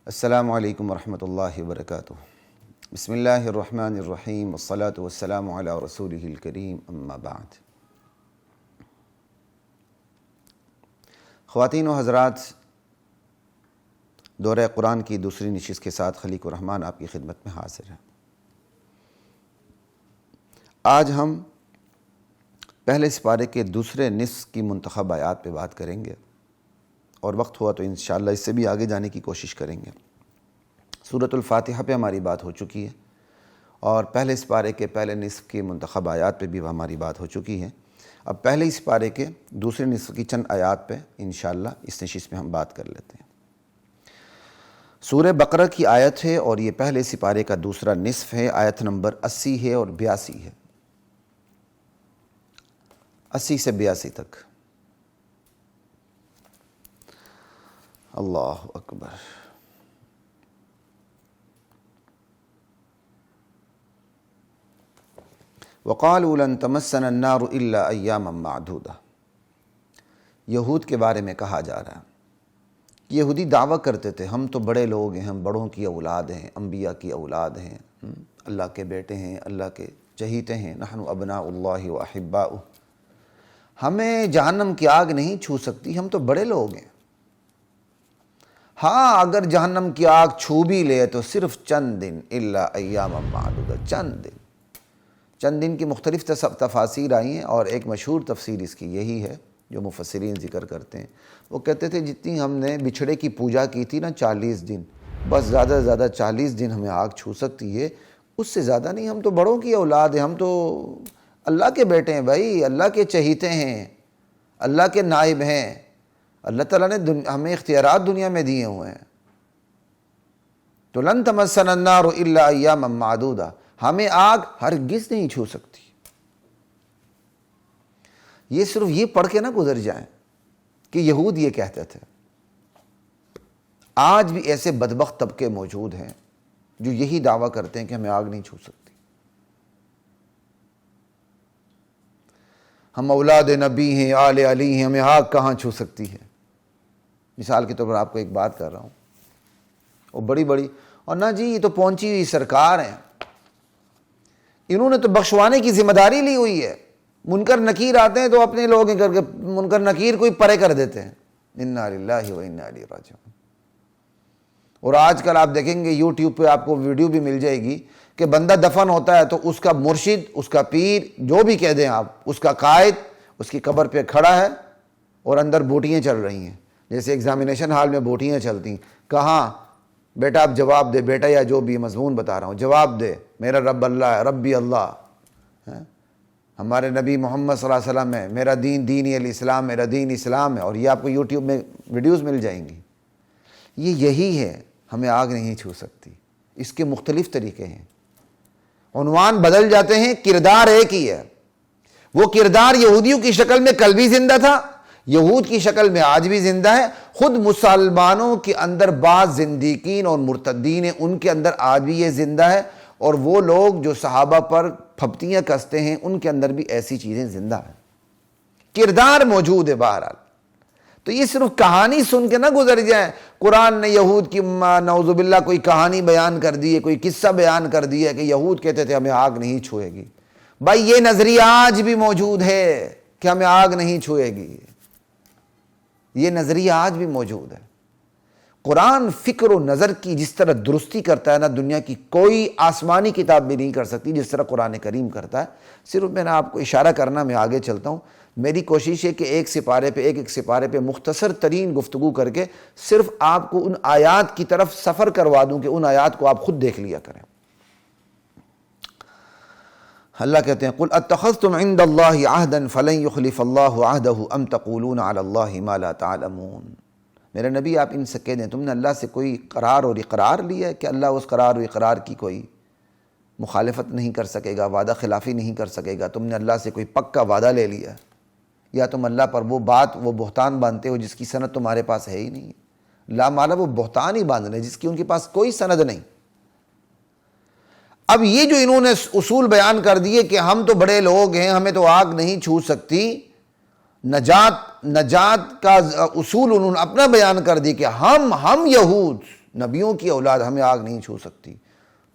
السلام علیکم ورحمۃ اللہ وبرکاتہ۔ بسم اللہ الرحمن الرحیم والصلاة والسلام علی رسولہ الکریم، اما بعد۔ خواتین و حضرات، دورہ قرآن کی دوسری نشست کے ساتھ خلیق الرحمن آپ کی خدمت میں حاضر ہے۔ آج ہم پہلے سپارے کے دوسرے نصف کی منتخب آیات پہ بات کریں گے، اور وقت ہوا تو انشاءاللہ اس سے بھی آگے جانے کی کوشش کریں گے۔ سورۃ الفاتحہ پہ ہماری بات ہو چکی ہے، اور پہلے سپارے کے پہلے نصف کی منتخب آیات پہ بھی ہماری بات ہو چکی ہے۔ اب پہلے سپارے کے دوسرے نصف کی چند آیات پہ انشاءاللہ اس نشست میں ہم بات کر لیتے ہیں۔ سورہ بقرہ کی آیت ہے، اور یہ پہلے سپارے کا دوسرا نصف ہے۔ آیت نمبر 80 ہے اور 82 ہے، 80 سے 82 تک۔ اللہ اکبر۔ وَقَالُوا لَن تَمَسَّنَا النَّارُ إِلَّا أَيَّامًا مَّعْدُودَةً۔ یہود کے بارے میں کہا جا رہا ہے کہ یہودی دعویٰ کرتے تھے ہم تو بڑے لوگ ہیں، ہم بڑوں کی اولاد ہیں، انبیاء کی اولاد ہیں، اللہ کے بیٹے ہیں، اللہ کے چہیتے ہیں، نحن ابناء اللہ واحباؤہ، ہمیں جہنم کی آگ نہیں چھو سکتی، ہم تو بڑے لوگ ہیں۔ ہاں، اگر جہنم کی آگ چھو بھی لے تو صرف چند دن، الا ایاما معدودہ، چند دن کی مختلف تفاسیر آئی ہیں، اور ایک مشہور تفسیر اس کی یہی ہے جو مفسرین ذکر کرتے ہیں۔ وہ کہتے تھے جتنی ہم نے بچھڑے کی پوجا کی تھی نا 40 دن، بس زیادہ سے زیادہ 40 دن ہمیں آگ چھو سکتی ہے، اس سے زیادہ نہیں۔ ہم تو بڑوں کی اولاد ہیں، ہم تو اللہ کے بیٹے ہیں بھائی، اللہ کے چہیتے ہیں، اللہ کے نائب ہیں۔ اللہ تعالیٰ نے ہمیں اختیارات دنیا میں دیے ہوئے ہیں۔ تو لن تمسنا النار الا ایاما معدودہ، ہمیں آگ ہرگز نہیں چھو سکتی۔ یہ صرف یہ پڑھ کے نہ گزر جائیں کہ یہود یہ کہتے تھے۔ آج بھی ایسے بدبخت طبقے موجود ہیں جو یہی دعویٰ کرتے ہیں کہ ہمیں آگ نہیں چھو سکتی۔ ہم اولاد نبی ہیں، آل علی ہیں، ہمیں آگ کہاں چھو سکتی ہے۔ مثال کے طور پر آپ کو ایک بات کر رہا ہوں، وہ بڑی اور نہ جی یہ تو پہنچی ہوئی سرکار ہیں، انہوں نے تو بخشوانے کی ذمہ داری لی ہوئی ہے۔ منکر نکیر آتے ہیں تو اپنے لوگ ہیں کر کے منکر نکیر کو ہی پرے کر دیتے ہیں۔ انا للہ و انا الیہ راجعون۔ اور آج کل آپ دیکھیں گے یوٹیوب پہ آپ کو ویڈیو بھی مل جائے گی کہ بندہ دفن ہوتا ہے تو اس کا مرشد، اس کا پیر، جو بھی کہہ دیں آپ، اس کا قائد اس کی قبر پہ کھڑا ہے اور اندر بوٹیاں چل رہی ہیں، جیسے ایگزامینیشن ہال میں بوٹیاں چلتی ہیں۔ کہاں بیٹا آپ جواب دے، بیٹا یا جو بھی مضمون بتا رہا ہوں جواب دے، میرا رب اللہ ہے، ربی اللہ ہے، ہمارے نبی محمد صلی اللہ علیہ وسلم ہے، میرا دین دین الاسلام، میرا دین اسلام ہے، اور یہ آپ کو یوٹیوب میں ویڈیوز مل جائیں گی۔ یہی ہے، ہمیں آگ نہیں چھو سکتی۔ اس کے مختلف طریقے ہیں، عنوان بدل جاتے ہیں، کردار ایک ہی ہے۔ وہ کردار یہودیوں کی شکل میں کل بھی زندہ تھا، یہود کی شکل میں آج بھی زندہ ہے۔ خود مسلمانوں کے اندر بعض زندیقین اور مرتدین ہیں، ان کے اندر آج بھی یہ زندہ ہے، اور وہ لوگ جو صحابہ پر پھپتیاں کستے ہیں ان کے اندر بھی ایسی چیزیں زندہ ہیں۔ کردار موجود ہے بہرحال۔ تو یہ صرف کہانی سن کے نہ گزر جائیں، قرآن نے یہود کی نعوذ باللہ کوئی کہانی بیان کر دی ہے، کوئی قصہ بیان کر دیا ہے کہ یہود کہتے تھے ہمیں آگ نہیں چھوئے گی۔ بھائی یہ نظریہ آج بھی موجود ہے کہ ہمیں آگ نہیں چھوئے گی، یہ نظریہ آج بھی موجود ہے۔ قرآن فکر و نظر کی جس طرح درستی کرتا ہے نا، دنیا کی کوئی آسمانی کتاب بھی نہیں کر سکتی جس طرح قرآن کریم کرتا ہے۔ صرف میں نے آپ کو اشارہ کرنا، میں آگے چلتا ہوں۔ میری کوشش ہے کہ ایک سپارے پہ مختصر ترین گفتگو کر کے صرف آپ کو ان آیات کی طرف سفر کروا دوں کہ ان آیات کو آپ خود دیکھ لیا کریں۔ اللہ کہتے ہیں قُلْ أَتَّخَذْتُمْ عِنْدَ اللَّهِ عَهْدًا فَلَنْ يُخْلِفَ اللَّهُ عَهْدَهُ أَمْ تَقُولُونَ عَلَى اللَّهِ مَا لَا تَعْلَمُونَ۔ میرے نبی آپ ان سے کہہ دیں تم نے اللہ سے کوئی قرار اور اقرار لیا ہے کہ اللہ اس قرار و اقرار کی کوئی مخالفت نہیں کر سکے گا، وعدہ خلافی نہیں کر سکے گا؟ تم نے اللہ سے کوئی پکا وعدہ لے لیا، یا تم اللہ پر وہ بہتان باندھتے ہو جس کی سند تمہارے پاس ہے ہی نہیں؟ لا مالا وہ بہتان ہی باندھ رہے جس کی ان کے پاس کوئی سند نہیں۔ اب یہ جو انہوں نے اصول بیان کر دیے کہ ہم تو بڑے لوگ ہیں، ہمیں تو آگ نہیں چھو سکتی، نجات کا اصول انہوں نے اپنا بیان کر دی کہ ہم یہود نبیوں کی اولاد ہمیں آگ نہیں چھو سکتی.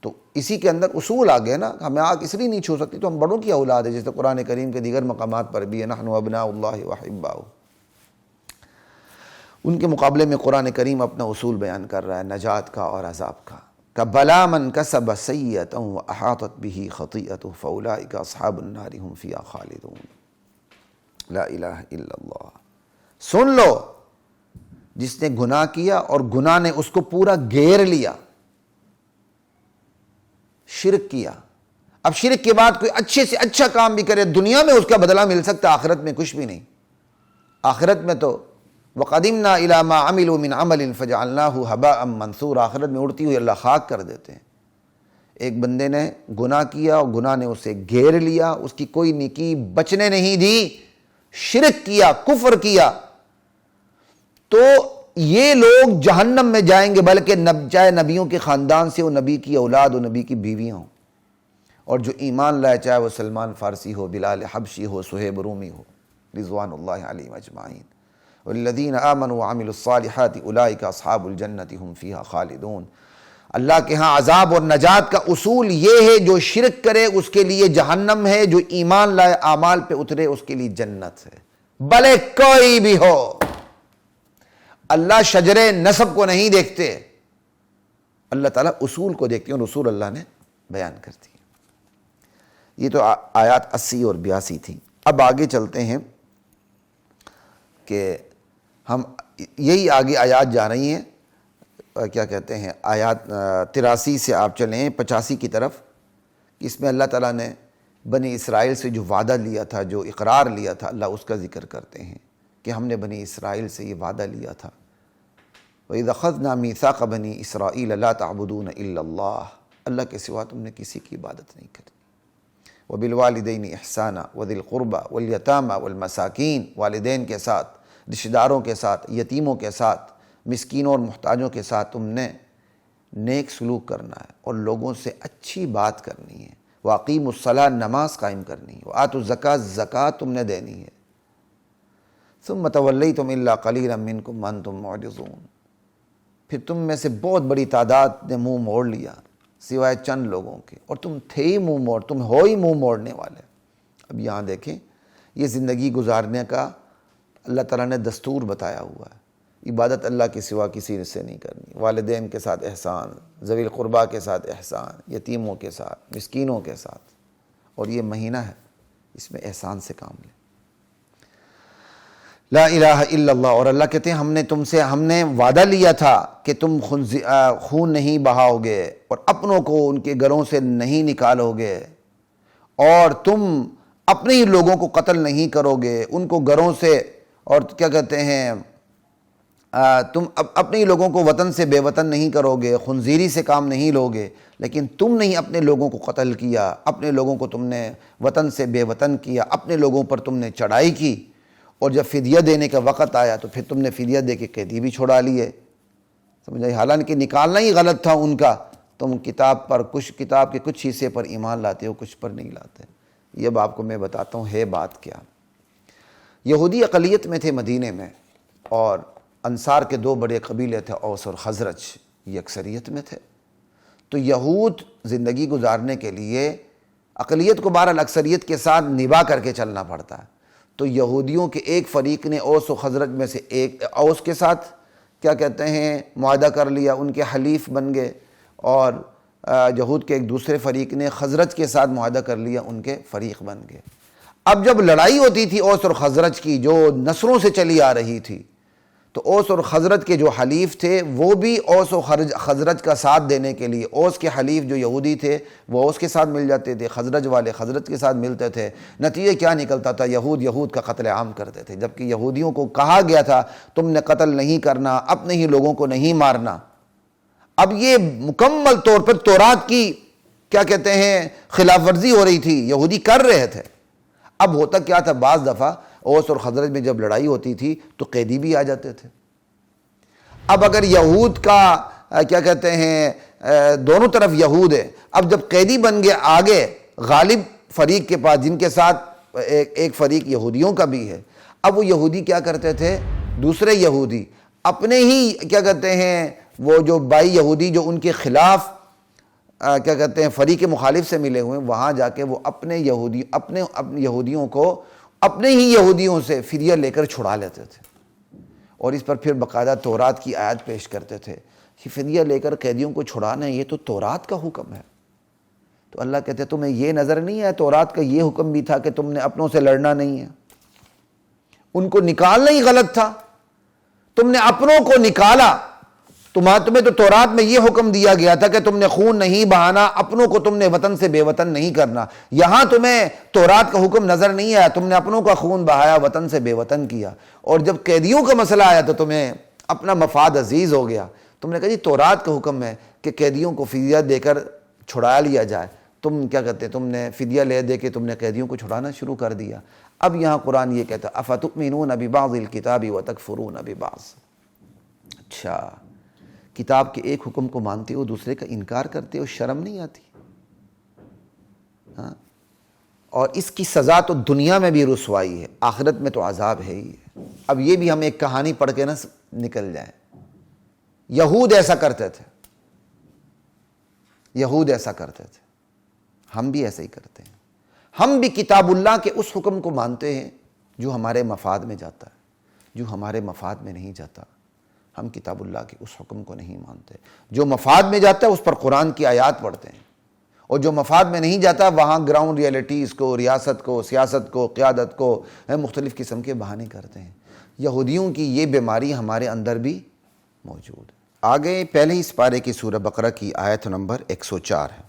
تو اسی کے اندر اصول آ گئے نا، ہمیں آگ اس لیے نہیں چھو سکتی تو ہم بڑوں کی اولاد ہے، جیسے قرآن کریم کے دیگر مقامات پر بھی ہے نحن ابناء اللہ واحباؤہ. ان کے مقابلے میں قرآن کریم اپنا اصول بیان کر رہا ہے نجات کا اور عذاب کا. بلا من کسب سیئۃ واحاطت به خطیئتہ فاولئک اصحاب النار هم فیہا خالدون. لا الہ الا اللہ. سن لو، جس نے گناہ کیا اور گناہ نے اس کو پورا گھیر لیا، شرک کیا. اب شرک کے بعد کوئی اچھے سے اچھا کام بھی کرے، دنیا میں اس کا بدلہ مل سکتا، آخرت میں کچھ بھی نہیں. آخرت میں تو وَقَدِمْنَا إِلَىٰ مَا عَمِلُوا مِنْ عَمَلٍ فَجَعَلْنَاهُ هَبَاءً مَنْثُورًا. آخرت میں اڑتی ہوئی اللہ خاک کر دیتے ہیں. ایک بندے نے گناہ کیا اور گناہ نے اسے گھیر لیا، اس کی کوئی نیکی بچنے نہیں دی، شرک کیا، کفر کیا، تو یہ لوگ جہنم میں جائیں گے، بلکہ چاہے نبیوں کے خاندان سے ہو، نبی کی اولاد ہو، نبی کی بیویاں ہوں. اور جو ایمان لائے، چاہے وہ سلمان فارسی ہو، بلال حبشی ہو، صہیب رومی ہو، رضوان اللہ علیہم اجمعین. والذین آمنوا وعملوا الصالحات اولئک اصحاب الجنۃ هم فیہا خالدون. اللہ کے ہاں عذاب اور نجات کا اصول یہ ہے، جو شرک کرے اس کے لیے جہنم ہے، جو ایمان لائے اعمال پہ اترے اس کے لیے جنت ہے، بھلے کوئی بھی ہو. اللہ شجر نسب کو نہیں دیکھتے، اللہ تعالیٰ اصول کو دیکھتے ہیں، اور اصول اللہ نے بیان کر دی. یہ تو آیات 80 اور 82 تھی. اب آگے چلتے ہیں کہ ہم یہی آگے آیات جا رہی ہیں، کیا کہتے ہیں، آیات 83 سے آپ چلیں 85 کی طرف. اس میں اللہ تعالیٰ نے بنی اسرائیل سے جو وعدہ لیا تھا، جو اقرار لیا تھا، اللہ اس کا ذکر کرتے ہیں کہ ہم نے بنی اسرائیل سے یہ وعدہ لیا تھا. وَإِذْ أَخَذْنَا مِيثَاقَ بَنِي إِسْرَائِيلَ لَا تَعْبُدُونَ إِلَّا اللَّهَ. اللہ کے سوا تم نے کسی کی عبادت نہیں کرنی. وَبِالْوَالِدَيْنِ إِحْسَانًا وَذِي الْقُرْبَى وَالْيَتَامَى وَالْمَسَاكِينِ. والدین کے ساتھ، رشتہ داروں کے ساتھ، یتیموں کے ساتھ، مسکینوں اور محتاجوں کے ساتھ تم نے نیک سلوک کرنا ہے اور لوگوں سے اچھی بات کرنی ہے. وَأَقِيمُوا الصَّلَاةَ، نماز قائم کرنی ہے. وَآتُوا الزَّكَاةَ، زکوٰۃ تم نے دینی ہے. ثُمَّ تَوَلَّيْتُمْ إِلَّا قَلِيلًا مِّنكُمْ وَأَنْتُمْ مُعْرِضُونَ. پھر تم میں سے بہت بڑی تعداد نے منہ موڑ لیا سوائے چند لوگوں کے، اور تم تھے ہی منہ موڑ، تم ہو ہی منہ موڑنے والے. اب یہاں دیکھیں، یہ زندگی گزارنے کا اللہ تعالیٰ نے دستور بتایا ہوا ہے. عبادت اللہ کے سوا کسی سے نہیں کرنی. والدین کے ساتھ احسان، ذوی القربا کے ساتھ احسان، یتیموں کے ساتھ، مسکینوں کے ساتھ. اور یہ مہینہ ہے، اس میں احسان سے کام لیں. لا الہ الا اللہ. اور اللہ کہتے ہیں ہم نے وعدہ لیا تھا کہ تم خون نہیں بہاؤ گے، اور اپنوں کو ان کے گھروں سے نہیں نکالو گے، اور تم اپنے ہی لوگوں کو قتل نہیں کرو گے، ان کو گھروں سے، اور کیا کہتے ہیں، تم اپنے ہی لوگوں کو وطن سے بے وطن نہیں کرو گے، خنزیری سے کام نہیں لو گے. لیکن تم نہیں اپنے لوگوں کو قتل کیا، اپنے لوگوں کو تم نے وطن سے بے وطن کیا، اپنے لوگوں پر تم نے چڑھائی کی. اور جب فدیہ دینے کا وقت آیا تو پھر تم نے فدیہ دے کے قیدی بھی چھڑا لیے. سمجھائی؟ حالانکہ نکالنا ہی غلط تھا ان کا. تم کتاب کے کچھ حصے پر ایمان لاتے ہو، کچھ پر نہیں لاتے. یہ اب آپ کو میں بتاتا ہوں ہے بات کیا. یہودی اقلیت میں تھے مدینے میں، اور انصار کے دو بڑے قبیلے تھے، اوس اور خزرج، یہ اکثریت میں تھے. تو یہود زندگی گزارنے کے لیے اقلیت کو بہرحال اکثریت کے ساتھ نبھا کر کے چلنا پڑتا ہے. تو یہودیوں کے ایک فریق نے اوس و خزرج میں سے ایک اوس کے ساتھ کیا کہتے ہیں معاہدہ کر لیا، ان کے حلیف بن گئے. اور یہود کے ایک دوسرے فریق نے خزرج کے ساتھ معاہدہ کر لیا، ان کے فریق بن گئے. اب جب لڑائی ہوتی تھی اوس اور خزرج کی، جو نسلوں سے چلی آ رہی تھی، تو اوس اور خزرج کے جو حلیف تھے وہ بھی اوس و خزرج کا ساتھ دینے کے لیے، اوس کے حلیف جو یہودی تھے وہ اوس کے ساتھ مل جاتے تھے، خزرج والے خزرج کے ساتھ ملتے تھے. نتیجہ کیا نکلتا تھا؟ یہود کا قتل عام کرتے تھے، جبکہ یہودیوں کو کہا گیا تھا تم نے قتل نہیں کرنا، اپنے ہی لوگوں کو نہیں مارنا. اب یہ مکمل طور پر تورات کی کیا کہتے ہیں خلاف ورزی ہو رہی تھی، یہودی کر رہے تھے. اب ہوتا کیا تھا، بعض دفعہ اوس اور خزرج میں جب لڑائی ہوتی تھی تو قیدی بھی آ جاتے تھے. اب اگر یہود کا کیا کہتے ہیں دونوں طرف یہود ہے، اب جب قیدی بن گئے آگے غالب فریق کے پاس، جن کے ساتھ ایک فریق یہودیوں کا بھی ہے، اب وہ یہودی کیا کرتے تھے، دوسرے یہودی اپنے ہی کیا کہتے ہیں وہ جو 22 یہودی جو ان کے خلاف کیا کہتے ہیں فریق مخالف سے ملے ہوئے ہیں، وہاں جا کے وہ اپنے یہودیوں کو اپنے ہی یہودیوں سے فدیہ لے کر چھڑا لیتے تھے، اور اس پر پھر باقاعدہ تورات کی آیت پیش کرتے تھے کہ فدیہ لے کر قیدیوں کو چھڑانا یہ تو تورات کا حکم ہے۔ تو اللہ کہتے ہیں تمہیں یہ نظر نہیں ہے تورات کا یہ حکم بھی تھا کہ تم نے اپنوں سے لڑنا نہیں ہے، ان کو نکالنا ہی غلط تھا، تم نے اپنوں کو نکالا۔ تمہیں تو تورات میں یہ حکم دیا گیا تھا کہ تم نے خون نہیں بہانا، اپنوں کو تم نے وطن سے بے وطن نہیں کرنا، یہاں تمہیں تورات کا حکم نظر نہیں آیا، تم نے اپنوں کا خون بہایا، وطن سے بے وطن کیا، اور جب قیدیوں کا مسئلہ آیا تو تمہیں اپنا مفاد عزیز ہو گیا، تم نے کہا جی تورات کا حکم ہے کہ قیدیوں کو فدیہ دے کر چھڑا لیا جائے، تم کیا کہتے ہیں تم نے فدیہ لے دے کے تم نے قیدیوں کو چھڑانا شروع کر دیا۔ اب یہاں قرآن یہ کہتا ہے افتؤمنون ببعض الکتاب وتکفرون ببعض، اچھا کتاب کے ایک حکم کو مانتے ہو دوسرے کا انکار کرتے ہو، شرم نہیں آتی؟ ہاں، اور اس کی سزا تو دنیا میں بھی رسوائی ہے، آخرت میں تو عذاب ہے ہی ہے۔ اب یہ بھی ہم ایک کہانی پڑھ کے نہ نکل جائیں، یہود ایسا کرتے تھے، یہود ایسا کرتے تھے، ہم بھی ایسا ہی کرتے ہیں، ہم بھی کتاب اللہ کے اس حکم کو مانتے ہیں جو ہمارے مفاد میں جاتا ہے، جو ہمارے مفاد میں نہیں جاتا ہم کتاب اللہ کے اس حکم کو نہیں مانتے، جو مفاد میں جاتا ہے اس پر قرآن کی آیات پڑھتے ہیں، اور جو مفاد میں نہیں جاتا وہاں گراؤنڈ ریئلٹیز کو، ریاست کو، سیاست کو، قیادت کو مختلف قسم کے بہانے کرتے ہیں۔ یہودیوں کی یہ بیماری ہمارے اندر بھی موجود ہے۔ آگے پہلے ہی اس پارے کی سورہ بقرہ کی آیت نمبر 104 ہے،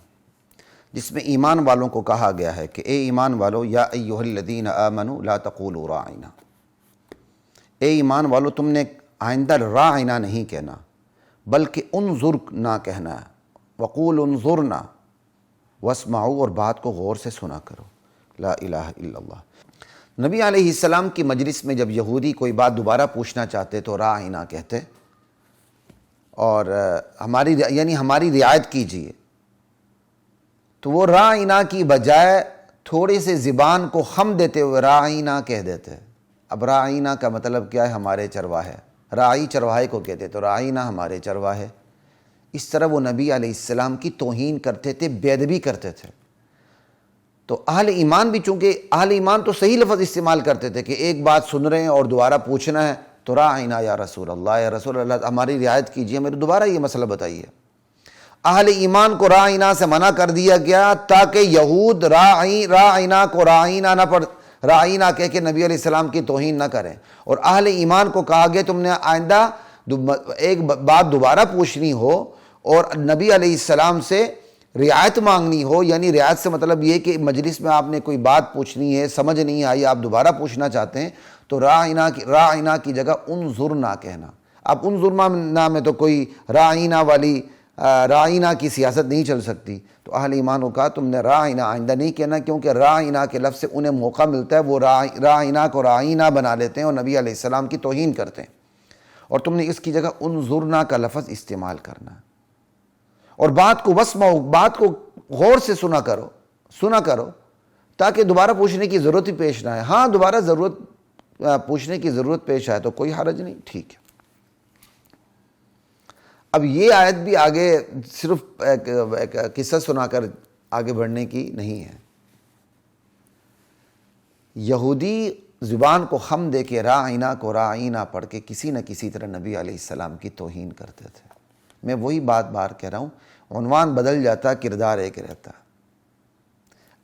جس میں ایمان والوں کو کہا گیا ہے کہ اے ایمان والو یا ایھا الذین آمنوا لا تقولوا راعنا، اے ایمان والو تم نے آئندہ راعنا نہیں کہنا بلکہ انظرنا کہنا ہے، وقول انظرنا واسمعوا، اور بات کو غور سے سنا کرو، لا الہ الا اللہ۔ نبی علیہ السلام کی مجلس میں جب یہودی کوئی بات دوبارہ پوچھنا چاہتے تو راعنا کہتے، اور ہماری رعایت کیجیے، تو وہ راعنا کی بجائے تھوڑے سے زبان کو خم دیتے ہوئے راعنا کہہ دیتے۔ اب راعنا کا مطلب کیا ہے؟ ہمارے چرواہے، راعی چرواہے کو کہتے تو راعنا ہمارے چرواہے۔ اس طرح وہ نبی علیہ السلام کی توہین کرتے تھے، بے ادبی کرتے تھے۔ تو اہل ایمان بھی، چونکہ اہل ایمان تو صحیح لفظ استعمال کرتے تھے کہ ایک بات سن رہے ہیں اور دوبارہ پوچھنا ہے تو راعنا یا رسول اللہ، یا رسول اللہ ہماری رعایت کیجیے، میرے دوبارہ یہ مسئلہ بتائیے۔ اہل ایمان کو راعنا سے منع کر دیا گیا تاکہ یہود راعنا کو راعنا کہہ کے نبی علیہ السلام کی توہین نہ کریں، اور اہل ایمان کو کہا گیا تم نے آئندہ ایک بات دوبارہ پوچھنی ہو اور نبی علیہ السلام سے رعایت مانگنی ہو، یعنی رعایت سے مطلب یہ کہ مجلس میں آپ نے کوئی بات پوچھنی ہے، سمجھ نہیں آئی، آپ دوبارہ پوچھنا چاہتے ہیں تو راعنا کی جگہ انظرنا کہنا۔ اب انظرنا میں تو کوئی راعنا کی سیاست نہیں چل سکتی، تو اہل ایمان کو کہا تم نے راعنا آئندہ نہیں کہنا، کیونکہ راعنا کے لفظ سے انہیں موقع ملتا ہے، وہ راعنا کو راعنا بنا لیتے ہیں اور نبی علیہ السلام کی توہین کرتے ہیں، اور تم نے اس کی جگہ انظرنا کا لفظ استعمال کرنا ہے، اور بات کو واسمعوا، بات کو غور سے سنا کرو تاکہ دوبارہ پوچھنے کی ضرورت ہی پیش نہ آئے۔ ہاں دوبارہ پوچھنے کی ضرورت پیش آئے تو کوئی حرج نہیں، ٹھیک ہے۔ اب یہ آیت بھی آگے صرف ایک قصہ سنا کر آگے بڑھنے کی نہیں ہے۔ یہودی زبان کو خم دے کے راعنا کو راعنا پڑھ کے کسی نہ کسی طرح نبی علیہ السلام کی توہین کرتے تھے۔ میں وہی بات بار کہہ رہا ہوں، عنوان بدل جاتا، کردار ایک رہتا۔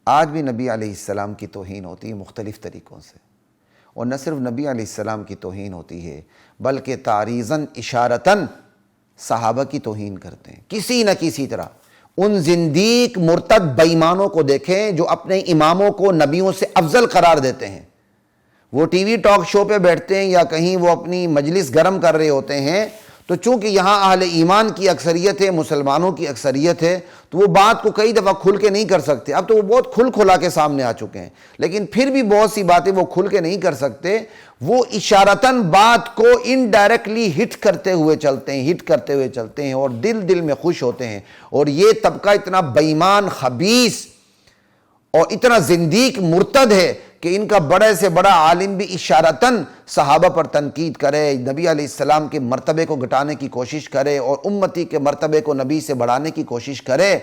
آج بھی نبی علیہ السلام کی توہین ہوتی ہے مختلف طریقوں سے، اور نہ صرف نبی علیہ السلام کی توہین ہوتی ہے بلکہ تعریضاً اشارتاً صحابہ کی توہین کرتے ہیں کسی نہ کسی طرح۔ ان زندیق مرتد بے ایمانوں کو دیکھیں جو اپنے اماموں کو نبیوں سے افضل قرار دیتے ہیں، وہ ٹی وی ٹاک شو پہ بیٹھتے ہیں یا کہیں وہ اپنی مجلس گرم کر رہے ہوتے ہیں، تو چونکہ یہاں اہل ایمان کی اکثریت ہے، مسلمانوں کی اکثریت ہے، تو وہ بات کو کئی دفعہ کھل کے نہیں کر سکتے۔ اب تو وہ بہت کھلا کے سامنے آ چکے ہیں، لیکن پھر بھی بہت سی باتیں وہ کھل کے نہیں کر سکتے، وہ اشارتاً بات کو انڈائریکٹلی ہٹ کرتے ہوئے چلتے ہیں اور دل میں خوش ہوتے ہیں۔ اور یہ طبقہ اتنا بے ایمان، خبیث اور اتنا زندیق مرتد ہے کہ ان کا بڑے سے بڑا عالم بھی اشارتاً صحابہ پر تنقید کرے، نبی علیہ السلام کے مرتبے کو گھٹانے کی کوشش کرے اور امتی کے مرتبے کو نبی سے بڑھانے کی کوشش کرے،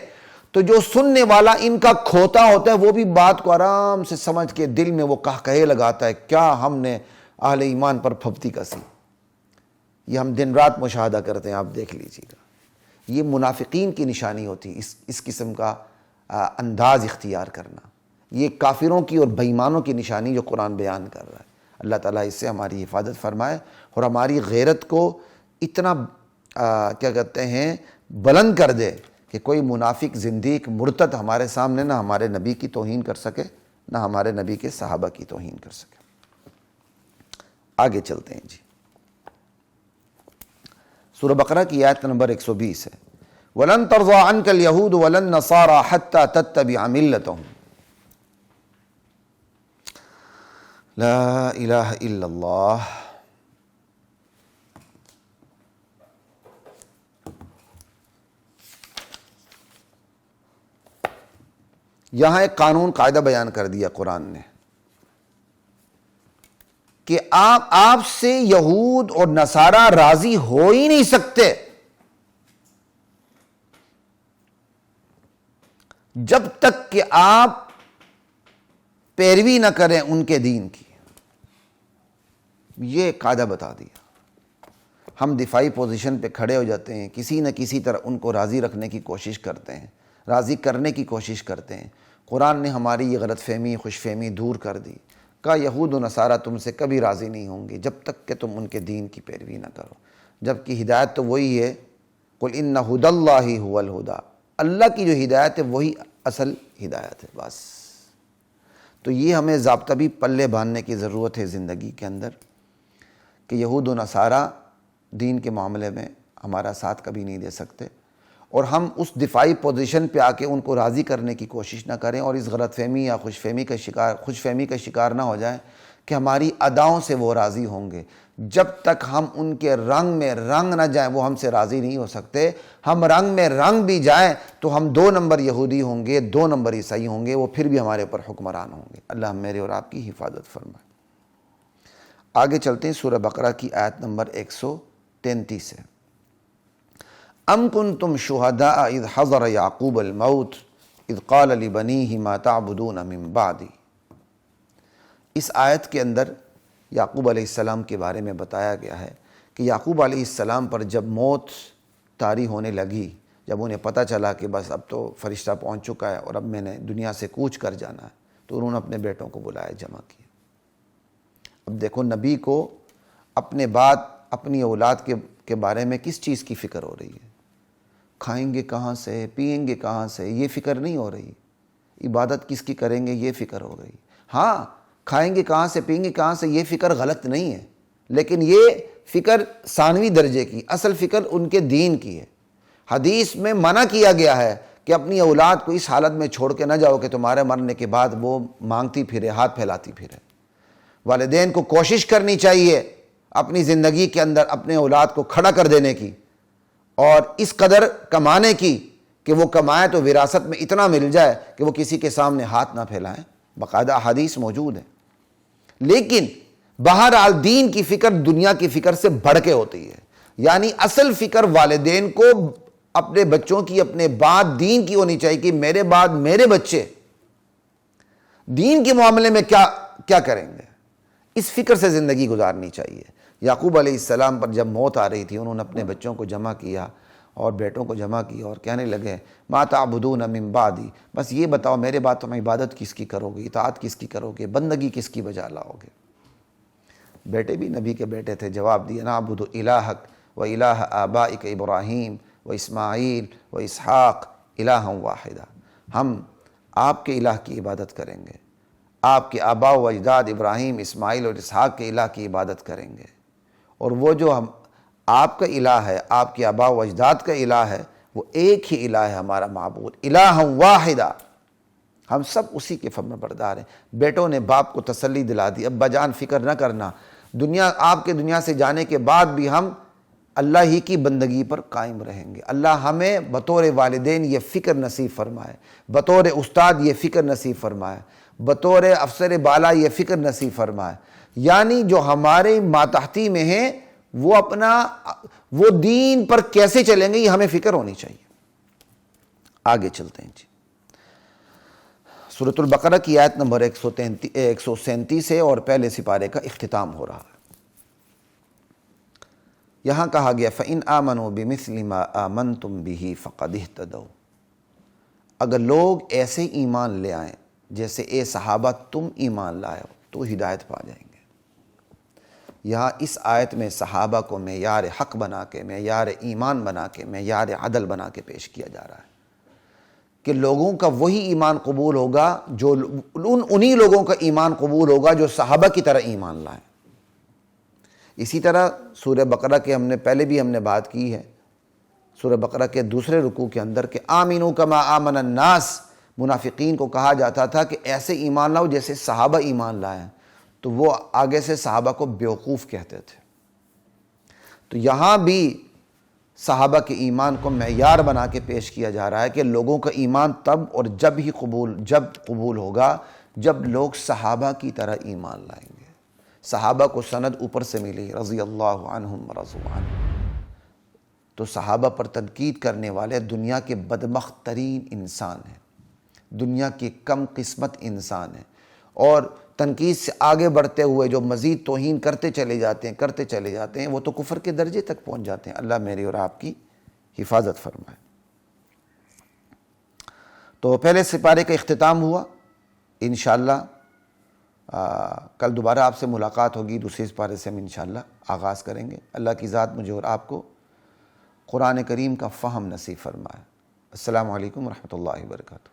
تو جو سننے والا ان کا کھوتا ہوتا ہے وہ بھی بات کو آرام سے سمجھ کے دل میں وہ کہے لگاتا ہے، کیا ہم نے اہل ایمان پر پھپتی کسی۔ یہ ہم دن رات مشاہدہ کرتے ہیں، آپ دیکھ لیجیے گا۔ یہ منافقین کی نشانی ہوتی ہے، اس قسم کا انداز اختیار کرنا۔ یہ کافروں کی اور بے ایمانوں کی نشانی جو قرآن بیان کر رہا ہے۔ اللہ تعالیٰ اس سے ہماری حفاظت فرمائے اور ہماری غیرت کو اتنا کیا کہتے ہیں بلند کر دے کہ کوئی منافق، زندیق، مرتد ہمارے سامنے نہ ہمارے نبی کی توہین کر سکے، نہ ہمارے نبی کے صحابہ کی توہین کر سکے۔ آگے چلتے ہیں جی۔ سورہ بقرہ کی آیت نمبر 120 ہے، وَلَن تَرْضَىٰ عَنْكَ الْيَهُودُ وَلَا النَّصَارَىٰ حَتَّىٰ تَتَّبِعَ مِلَّتَهُمْ۔ لا الہ الا اللہ۔ یہاں ایک قانون قاعدہ بیان کر دیا قرآن نے کہ آپ سے یہود اور نصارہ راضی ہو ہی نہیں سکتے جب تک کہ آپ پیروی نہ کریں ان کے دین کی۔ یہ قاعدہ بتا دیا۔ ہم دفاعی پوزیشن پہ کھڑے ہو جاتے ہیں، کسی نہ کسی طرح ان کو راضی رکھنے کی کوشش کرتے ہیں، راضی کرنے کی کوشش کرتے ہیں۔ قرآن نے ہماری یہ غلط فہمی، خوش فہمی دور کر دی۔ کہا یہود و نصارہ تم سے کبھی راضی نہیں ہوں گے جب تک کہ تم ان کے دین کی پیروی نہ کرو، جبکہ ہدایت تو وہی ہے، قل ان ھدی اللہ ھو الھدی، اللہ کی جو ہدایت ہے وہی اصل ہدایت ہے بس۔ تو یہ ہمیں ضابطہ بھی پلے باندھنے کی ضرورت ہے زندگی کے اندر کہ یہود و نصارہ دین کے معاملے میں ہمارا ساتھ کبھی نہیں دے سکتے، اور ہم اس دفاعی پوزیشن پہ آ کے ان کو راضی کرنے کی کوشش نہ کریں اور اس غلط فہمی یا خوش فہمی کا شکار نہ ہو جائیں کہ ہماری اداؤں سے وہ راضی ہوں گے۔ جب تک ہم ان کے رنگ میں رنگ نہ جائیں وہ ہم سے راضی نہیں ہو سکتے۔ ہم رنگ میں رنگ بھی جائیں تو ہم 2 نمبر یہودی ہوں گے، 2 نمبر عیسائی ہوں گے، وہ پھر بھی ہمارے اوپر حکمران ہوں گے۔ اللہ میرے اور آپ کی حفاظت فرمائے۔ آگے چلتے ہیں سورہ بقرہ کی آیت نمبر 133 سے۔ ام کنتم شہداء اذ حضر یعقوب الموت اذ قال لبنیہ ما تعبدون من بعدی۔ اس آیت کے اندر یعقوب علیہ السلام کے بارے میں بتایا گیا ہے کہ یعقوب علیہ السلام پر جب موت طاری ہونے لگی، جب انہیں پتہ چلا کہ بس اب تو فرشتہ پہنچ چکا ہے اور اب میں نے دنیا سے کوچ کر جانا ہے، تو انہوں نے اپنے بیٹوں کو بلایا، جمع کیا۔ اب دیکھو نبی کو اپنے بعد اپنی اولاد کے بارے میں کس چیز کی فکر ہو رہی ہے؟ کھائیں گے کہاں سے، پئیں گے کہاں سے، یہ فکر نہیں ہو رہی۔ عبادت کس کی کریں گے یہ فکر ہو گئی۔ ہاں کھائیں گے کہاں سے، پئیں گے کہاں سے، یہ فکر غلط نہیں ہے، لیکن یہ فکر ثانوی درجے کی، اصل فکر ان کے دین کی ہے۔ حدیث میں منع کیا گیا ہے کہ اپنی اولاد کو اس حالت میں چھوڑ کے نہ جاؤ کہ تمہارے مرنے کے بعد وہ مانگتی پھرے، ہاتھ پھیلاتی پھرے۔ والدین کو کوشش کرنی چاہیے اپنی زندگی کے اندر اپنے اولاد کو کھڑا کر دینے کی اور اس قدر کمانے کی کہ وہ کمائے تو وراثت میں اتنا مل جائے کہ وہ کسی کے سامنے ہاتھ نہ پھیلائیں۔ باقاعدہ حدیث موجود ہے۔ لیکن بہرحال دین کی فکر دنیا کی فکر سے بڑھ کے ہوتی ہے، یعنی اصل فکر والدین کو اپنے بچوں کی، اپنے بعد دین کی ہونی چاہیے کہ میرے بعد میرے بچے دین کے معاملے میں کیا کریں گے، اس فکر سے زندگی گزارنی چاہیے۔ یعقوب علیہ السلام پر جب موت آ رہی تھی انہوں نے اپنے بچوں کو جمع کیا اور بیٹوں کو جمع کیا اور کہنے لگے ما تعبدون من بعدی، بس یہ بتاؤ میرے بعد تم عبادت کس کی کرو گے، اطاعت کس کی کرو گے، بندگی کس کی بجا لاؤ گے۔ بیٹے بھی نبی کے بیٹے تھے، جواب دیا نعبد الہک و الہ آبائک ابراہیم و اسماعیل و اسحاق الہا واحدہ، ہم آپ کے الہ کی عبادت کریں گے، آپ کے آباء و اجداد ابراہیم، اسماعیل اور اسحاق کے الہ کی عبادت کریں گے، اور وہ جو آپ کا الہ ہے، آپ کے آباء و اجداد کا الہ ہے، وہ ایک ہی الہ ہے ہمارا معبود، الہ واحدہ، ہم سب اسی کے فرمان بردار ہیں۔ بیٹوں نے باپ کو تسلی دلا دی، ابا جان فکر نہ کرنا، آپ کے دنیا سے جانے کے بعد بھی ہم اللہ ہی کی بندگی پر قائم رہیں گے۔ اللہ ہمیں بطور والدین یہ فکر نصیب فرمائے، بطور استاد یہ فکر نصیب فرمائے، بطور افسر بالا یہ فکر نصیب فرمائے، یعنی جو ہمارے ماتحتی میں ہیں وہ دین پر کیسے چلیں گے یہ ہمیں فکر ہونی چاہیے۔ آگے چلتے ہیں جی، سورۃ البقرہ کی آیت نمبر 137 ہے اور پہلے سپارے کا اختتام ہو رہا ہے۔ یہاں کہا گیا فَإِنْ آمَنُوا بِمِثْلِ مَا آمَنْتُمْ بِهِ فَقَدِ اهْتَدَوْا، اگر لوگ ایسے ایمان لے آئیں جیسے اے صحابہ تم ایمان لائے ہو تو ہدایت پا جائیں گے۔ یہاں اس آیت میں صحابہ کو معیار حق بنا کے، معیار ایمان بنا کے، معیار عدل بنا کے پیش کیا جا رہا ہے کہ لوگوں کا وہی ایمان قبول ہوگا جو انہی لوگوں کا ایمان قبول ہوگا جو صحابہ کی طرح ایمان لائیں۔ اسی طرح سورہ بقرہ کے پہلے بھی ہم نے بات کی ہے، سورہ بقرہ کے دوسرے رکوع کے اندر کہ آمینو کما آمن الناس، منافقین کو کہا جاتا تھا کہ ایسے ایمان لاؤ جیسے صحابہ ایمان لائیں، تو وہ آگے سے صحابہ کو بیوقوف کہتے تھے۔ تو یہاں بھی صحابہ کے ایمان کو معیار بنا کے پیش کیا جا رہا ہے کہ لوگوں کا ایمان تب اور جب قبول ہوگا جب لوگ صحابہ کی طرح ایمان لائیں گے۔ صحابہ کو سند اوپر سے ملی، رضی اللہ عنہم ورضوا عنہ، تو صحابہ پر تنقید کرنے والے دنیا کے بدبخت ترین انسان ہیں، دنیا کے کم قسمت انسان ہیں، اور تنقید سے آگے بڑھتے ہوئے جو مزید توہین کرتے چلے جاتے ہیں وہ تو کفر کے درجے تک پہنچ جاتے ہیں۔ اللہ میری اور آپ کی حفاظت فرمائے۔ تو پہلے سپارے کا اختتام ہوا، انشاءاللہ کل دوبارہ آپ سے ملاقات ہوگی، دوسرے سپارے سے ہم انشاءاللہ آغاز کریں گے۔ اللہ کی ذات مجھے اور آپ کو قرآن کریم کا فہم نصیب فرمائے۔ السلام علیکم ورحمۃ اللہ وبرکاتہ۔